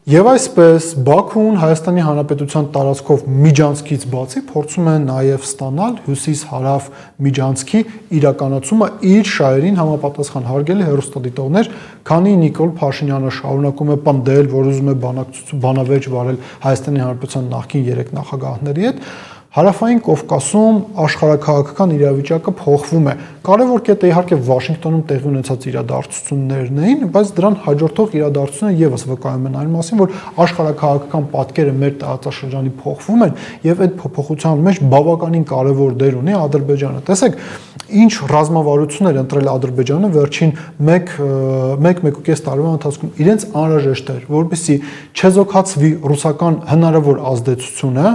Եվ այսպես Բաքուն Հայաստանի Հանրապետության տարածքով միջանցքից բացի փորձում է նաև ստանալ հյուսիս-հարավ միջանցքի իրականացումը իր շահերին համապատասխան հարգելի հեռուստադիտողներ, քանի Նիկոլ Փաշինյանը շարունակում է պնդել, որ ուզում է բանավեճ վարել Հայաստանի Հանրապետության նախկին 3 նախագահների հետ, Հարավային Կովկասում աշխարհաքաղաքական իրավիճակը փոխվում է։ Կարևոր կետը իհարկե Վաշինգտոնում տեղի ունեցած իրադարձություններն էին, բայց դրան հաջորդող իրադարձությունները եւս վկայում են այն մասին, որ աշխարհաքաղաքական պատկերը մեր տարածաշրջանի փոխվում են եւ այդ փոփոխության մեջ բավականին կարևոր դեր ունի Ադրբեջանը։ Տեսեք, ինչ ռազմավարություններ ընտրել Ադրբեջանը վերջին 1-1.5 տարվա ընթացքում իրենց անհրաժեշտ էր, որպեսզի չեզոքացվի ռուսական հնարավոր ազդեցությունը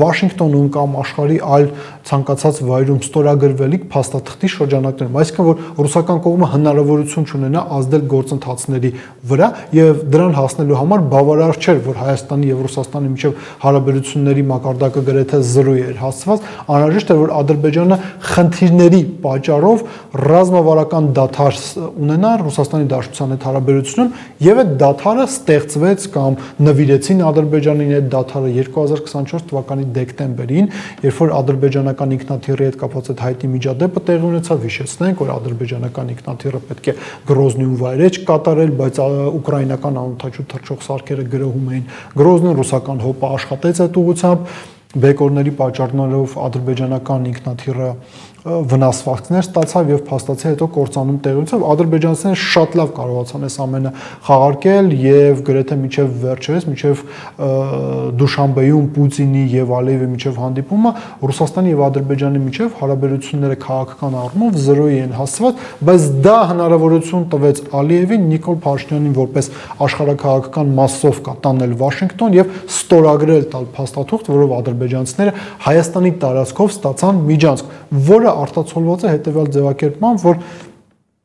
Վաշինգտոնում կամ աշխարհի այլ ցանկացած վայրում ստորագրվելիք փաստաթղթի շրջանակներում, այսինքն որ ռուսական կողմը հնարավորություն չունենա ազդել գործընթացների վրա եւ դրան հասնելու համար բավարար չէր, որ Հայաստանի եւ Ռուսաստանի միջև հարաբերությունների մակարդակը գրեթե 0 էր հասցված, անհրաժեշտ էր, որ Ադրբեջանը խնդիրների պատճառով ռազմավարական դադար ունենա Ռուսաստանի Դաշնության հետ հարաբերությունում եւ այդ դադարը ստեղծվեց կամ նվիրեցին Ադրբեջանին այդ դադարը 2024 թվականի դեկտեմբերին, երբ որ ադրբեջանական ինքնաթիռի հետ կապված այդ հայտի միջադեպը տեղի ունեցավ, հիշեցնենք, որ ադրբեջանական ինքնաթիռը պետք է Գրոզնիում վայրէջք կատարել, բայց ուկրաինական անօդաչու թռչող սարքերը գրոհում էին Գրոզնին, ռուսական հոպը աշխատեց այդ ուղղությամբ, բեկորների պատճառներով ադրբեջանական ինքնաթիռը վնասվածքներ ստացավ եւ փաստացի հետո կործանում տեղի ունեցավ։ Ադրբեջանցիները շատ լավ կարողացան այս ամենը խաղարկել եւ գրեթե միջև վերջերս, միջև Դուշանբեում Պուտինի եւ Ալիևի միջև հանդիպումը Ռուսաստանի եւ Ադրբեջանի միջև հարաբերությունները քաղաքական առումով 0-ի են հասցված, բայց դա հնարավորություն տվեց Ալիևին Նիկոլ Փաշինյանին որպես աշխարհաքաղաքական մասովկա տանել Վաշինգտոն եւ ստորագրել տալ փաստաթուղթ, որով ադրբեջանցիները Հայաստանի տարածքով ստացան միջանցք, որը արտացոլված է հետևյալ ձևակերպման, որ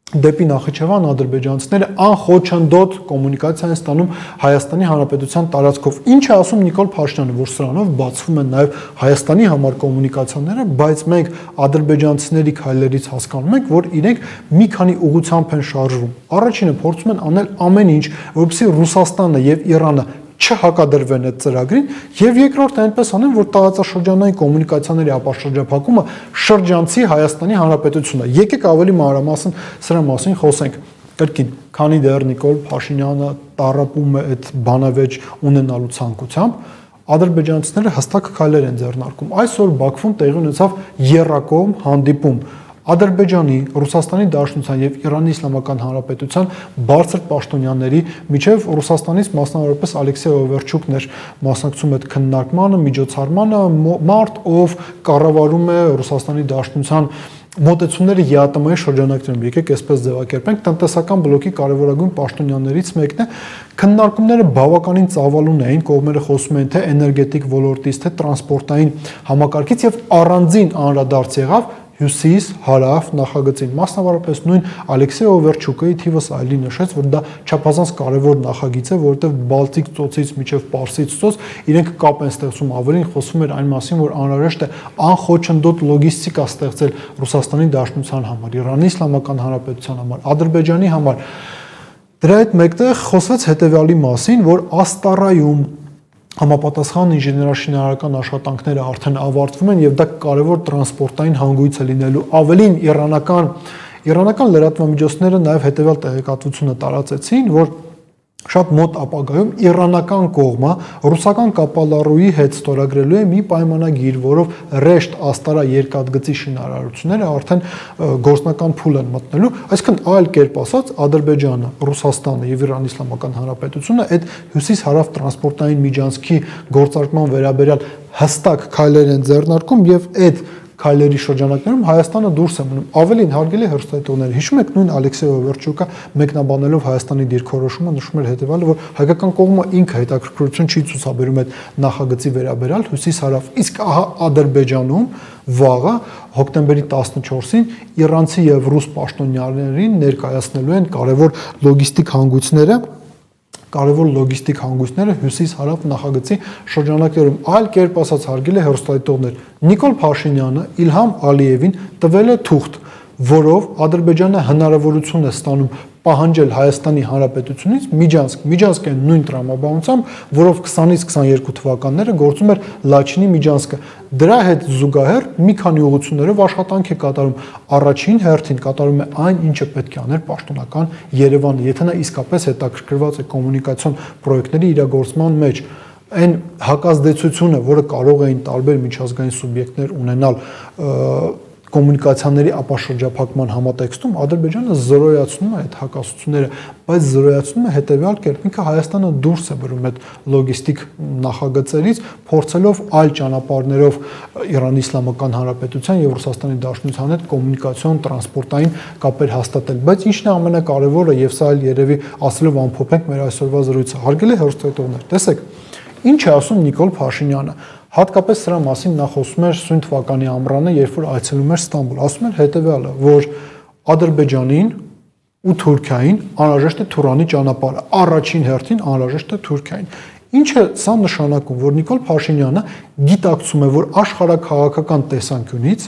դեպի Նախիջևան ադրբեջանցիները անխոչնդոտ կոմունիկացիա են ստանում Հայաստանի Հանրապետության տարածքով։ Ինչ է ասում Նիկոլ Փաշինյանը, որ սրանով բացվում են նաև Հայաստանի համար կոմունիկացիաները, բայց մենք ադրբեջանցիների քայլերից հասկանում ենք, որ իրենք մի քանի ուղղությամբ են շարժվում։ Առաջինը փորձում են անել ամեն ինչ, որպեսզի Ռուսաստանը եւ Իրանը չհակադրվեն այդ ծրագրին, եւ երկրորդը այնպես անեն, որ տարածաշրջանային կոմունիկացիաների ապաշրջափակումը շրջանցի Հայաստանի Հանրապետությունը։ Եկեք ավելի մանրամասն սրա մասին խոսենք։ Կրկին, քանի դեռ Նիկոլ Փաշինյանը տառապում է այդ բանավեճ ունենալու ցանկությամբ, ադրբեջանցիները հստակ քայլեր են ձեռնարկում։ Այսօր Բաքվում տեղի ունեցավ եռակողմ հանդիպում Ադրբեջանի, Ռուսաստանի Դաշնության եւ Իրանի Իսլամական Հանրապետության բարձր պաշտոնյաների միջև Ռուսաստանից մասնավորապես Ալեքսեյ Օվերչուկն էր մասնակցում այդ քննարկմանը, միջոցառմանը, մարդ, ով կառավարում է Ռուսաստանի Դաշնության մոտեցումները ԵԱՏՄ-ի շրջանակներում, եկեք այսպես ձևակերպենք, տնտեսական բլոկի կարևորագույն պաշտոնյաներից մեկն է, քննարկումները բավականին ծավալուն էին, կողմերը խոսում էին թե էներգետիկ ոլորտից, թե տրանսպորտային համակարգից եւ առանձին անդրադարձ եղավ հյուսիս-հարավ նախագծին, մասնավորապես նույն Ալեքսեյ Օվերչուկը թիվս այլի նշեց, որ դա չափազանց կարևոր նախագիծ է, որովհետև Բալտիկ ծոցից մինչև Պարսից ծոց իրենք կապ են ստեղծում, ավելին խոսում էր այն մասին, որ անհրաժեշտ է անխոչնդոտ լոգիստիկա ստեղծել Ռուսաստանի Դաշնության համար, Իրանի Իսլամական Հանրապետության համար, Ադրբեջանի համար։ Դրա հետ մեկտեղ խոսվեց հետևյալի մասին, որ Աստարայում համապատասխան ինժեներաշինարարական աշխատանքները արդեն ավարտվում են եւ դա կարևոր տրանսպորտային հանգույց է լինելու։ Ավելին իրանական լրատվամիջոցները նաեւ հետեւյալ տեղեկատվությունը տարածեցին, որ շատ մոտ ապագայում իրանական կողմը ռուսական կապալառուի հետ ստորագրելու է մի պայմանագիր, որով ռեշտ Աստարա երկաթգծի շինարարությունները արդեն գործնական փուլ են մտնելու, այսինքն այլ կերպ ասած Ադրբեջանը, Ռուսաստանը եւ Իրանի Իսլամական Հանրապետությունը այդ հյուսիս-հարավ տրանսպորտային միջանցքի գործարկման վերաբերյալ հստակ քայլեր են ձեռնարկում եւ այդ քայլերի շրջանակներում Հայաստանը դուրս է մնում։ Ավելին հարգելի հեռուստադիտողներ, հիշում եք նույն Ալեքսեյ Օվերչուկը մեկնաբանելով Հայաստանի դիրքորոշումը նշում էր հետևյալը, որ հայկական կողմը ինքը հետաքրքրություն չի ցուցաբերում այդ նախագծի վերաբերյալ հյուսիս-հարավ, իսկ ահա Ադրբեջանում վաղը հոկտեմբերի 14-ին իրանցի եւ ռուս պաշտոնյաներին ներկայացնելու են կարևոր լոգիստիկ հանգույցները հյուսիս-հարավ նախագծի շրջանակներում։ Այլ կերպ ասած, հարգելի հեռուստադիտողներ, Նիկոլ Փաշինյանը Իլհամ Ալիևին տվել է թուղթ, որով Ադրբեջանը հնարավորություն է ստանում պահանջել Հայաստանի Հանրապետությունից Միջանցքը նույն տրամաբանությամբ, որով 20-ից 22 թվականները գործում էր Լաչինի Միջանցքը։ Դրա հետ զուգահեռ մի քանի ուղղություններով աշխատանք է կատարում։ Առաջին հերթին կատարում է այն, ինչը պետք է աներ պաշտոնական Երևանը, եթե նա իսկապես հետաքրքրված է կոմունիկացիոն պրոյեկտների իրագործման մեջ։ Այն հակազդեցությունը, որը կարող էին տարբեր միջազգային սուբյեկտներ ունենալ կոմունիկացիաների ապաշրջափակման համատեքստում, Ադրբեջանը զրոյացնում է այդ հակասությունները, բայց զրոյացնում է հետևյալ կերպ, ինքը Հայաստանը դուրս է բերում այդ լոգիստիկ նախագծերից, փորձելով այլ ճանապարհներով Իրանի Իսլամական Հանրապետության եւ Ռուսաստանի Դաշնության հետ կոմունիկացիոն տրանսպորտային կապեր հաստատել, բայց ինչն է ամենակարևորը, եւ սա էլ երևի ասելով ամփոփենք մեր այսօրվա զրույցը, հարգելի հեռուստադիտողներ, տեսեք, ինչ է ասում Նիկոլ Փաշինյանը, հատկապես սրա մասին նա խոսում էր սույն թվականի ամռանը, երբ որ այցելում էր Ստամբուլ, ասում էր հետևյալը, որ Ադրբեջանին ու Թուրքիային անհրաժեշտ է Թուրանի ճանապարհը, առաջին հերթին անհրաժեշտ է Թուրքիային։ Ինչը սա նշանակում, որ Նիկոլ Փաշինյանը գիտակցում է, որ աշխարհաքաղաքական տեսանկյունից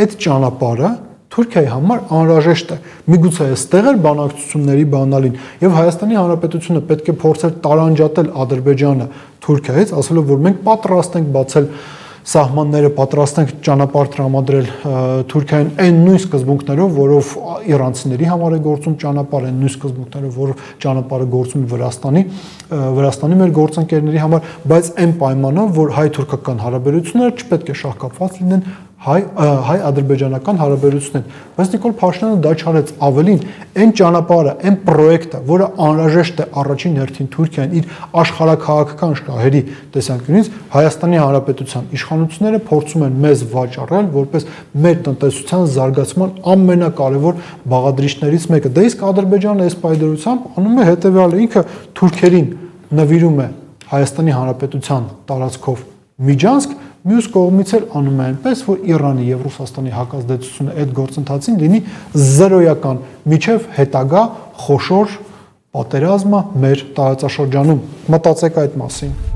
այդ ճանապարհը Թուրքիայի համար անհրաժեշտ է։ Միգուցե այստեղ էր բանակցությունների բանալին եւ Հայաստանի Հանրապետությունը պետք է փորձեր տարանջատել Ադրբեջանը Թուրքիայից, ասելով, որ մենք պատրաստ ենք բացել սահմանները, պատրաստ ենք ճանապարհ տրամադրել Թուրքիային այն նույն սկզբունքներով, որով իրանցիների համար է գործում ճանապարհ, այն նույն սկզբունքներով, որով ճանապարհը գործում է Վրաստանի մեր գործընկերների համար, բայց այն պայմանով, որ հայ-թուրքական հարաբերությունները չպետք է շահկապված լինեն հայ-ադրբեջանական հարաբերություններ, բայց Նիկոլ Փաշինյանը դա չարեց, ավելին, այն ճանապարհը, այն պրոյեկտը, որը անհրաժեշտ է առաջին հերթին Թուրքիային իր աշխարհաքաղաքական շահերի տեսանկյունից, Հայաստանի Հանրապետության իշխանությունները փորձում են մեզ վաճառել որպես մեր տնտեսության զարգացման ամենակարևոր բաղադրիչներից մեկը։ Դե իսկ Ադրբեջանը այս պայմանությամբ անում է հետևյալը, ինքը թուրքերին նվիրում է Հայաստանի Հանրապետության տարածքով Միջանցք, մյուս կողմից էլ անում է այնպես, որ Իրանի եւ Ռուսաստանի հակազդեցությունը այդ գործընթացին լինի զրոյական, միջև հետագա խոշոր պատերազմը մեր տարածաշրջանում։ Մտածեք այդ մասին։